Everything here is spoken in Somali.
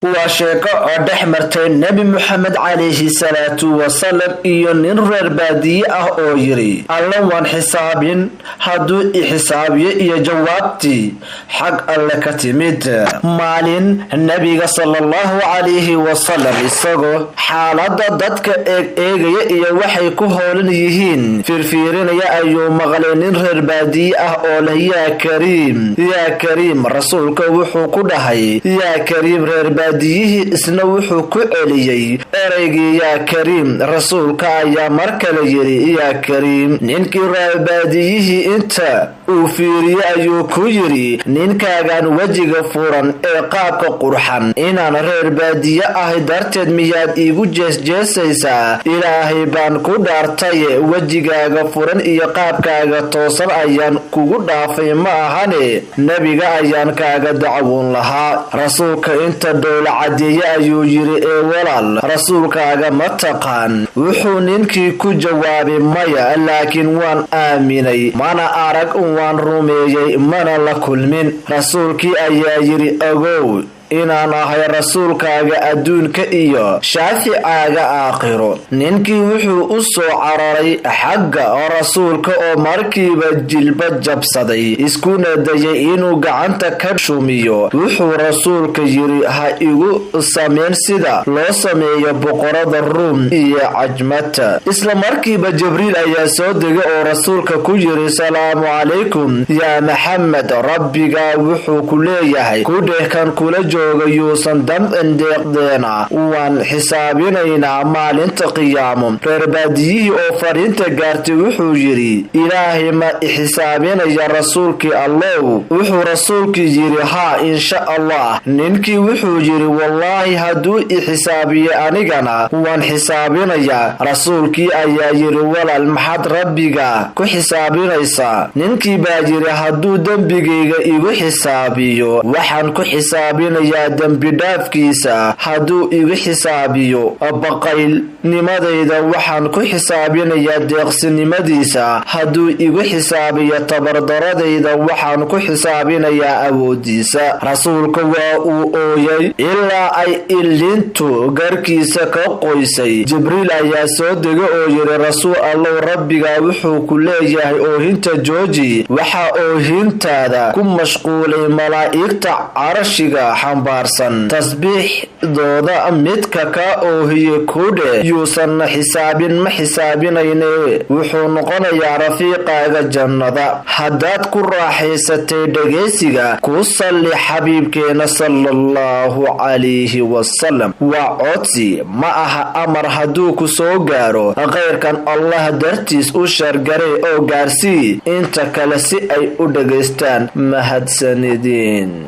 waa sheeko oo dhex martay nebi moxamed calayhi salaatu wasalam iyo nin reer baadiye ah oo yidhi alla waan xisaabin hadduu i xisaabiyo iyo jawaabtii xag alle ka timid. maalin nebiga sallallahu calayhi wasalam isagoo xaalada dadka eegaya iyo waxay ku hoolan yihiin fiirfiirinaya ayuu maqlay nin reer baadiye ah oo leh yaa kariim rasuulka wuxuu ku dhahay yaa kariim reer baadiyihii isna wuxuu ku celiyey ereygii yaa kariim. rasuulka ayaa mar kale yidhi yaa kariim. ninkii reerbaadiyihii inta uu fiiriye ayuu ku yidhi ninkaagan wejiga furan ee qaabka qurxan inaan reer baadiye ahay darteed miyaad iigu jeesjeesaysaa? ilaahay baan ku dhaartaye wejigaaga furan iyo qaabkaaga toosan ayaan kugu dhaafay ma ahane nebiga ayaan kaaga dacwoon lahaa. rasuulka inta dowla cadeeye ayuu yidhi ee walaal rasuulkaaga ma taqaan? wuxuu ninkii ku jawaabay maya, laakiin waan aaminay, mana arag waan rumeeyey, mana la kulmin. rasuulkii ayaa yidhi ogow inaan ahay rasuulkaaga adduunka iyo shaaficaaga aakhiro. ninkii wuxuu u soo cararay xagga rasuulka oo markiiba jilba jabsaday iskuna dayay inuu gacanta ka shumiyo. wuxuu rasuulka yidhi ha igu samayn sida loo sameeyo boqorada ruum iyo cajmata. isla markiiba jibriil ayaa soo degay oo rasuulka ku yidhi salaamu calaykum yaa maxamed, rabbigaa wuxuu ku leeyahay ku dheh kan kula yuusan damcin deeqdeena waan xisaabinaynaa maalinta qiyaamo. reer baadiyihii oo fariinta gaartay wuxuu yidhi ilaahay ma ixsaabinaya rasuulkii allow? wuxuu rasuulkii yidhi haa insha allah. ninkii wuxuu yidhi wallaahi hadduu ixisaabiye anigana waan xisaabinayaa. rasuulkii ayaa yidhi walaal maxaad rabbiga ku xisaabinaysaa? ninkii baa yidhi hadduu dembigayga igu xisaabiyo waxaan ku xisaabinayaa dembi dhaafkiisa. hadduu igu xisaabiyo baqaylnimadayda waxaan ku xisaabinayaa deeqsinimadiisa. hadduu igu xisaabiyo tabardaradayda waxaan ku xisaabinayaa awoodiisa. rasuulka waa uu ooyay ilaa ay ilintu garkiisa ka qoysay. jibriil ayaa soo degay oo yidhi rasuul allow rabbigaa wuxuu ku leeyahay oohinta jooji. waxaa oohintaada ku mashquulay malaa'igta carshiga tasbiixdooda midka ka oohiye kudhe yuusanna xisaabin ma xisaabinayne wuxuu noqonayaa rafiiqaaga jannada. haddaad ku raaxaysatay dhegaysiga ku salli xabiibkeena sallallahu calayhi wasalam. waa codsi ma aha amar. hadduu ku soo gaaro khayrkan allah dartiis u shargaray oo gaarsii inta kale si ay u dhagaystaan. mahadsanidin.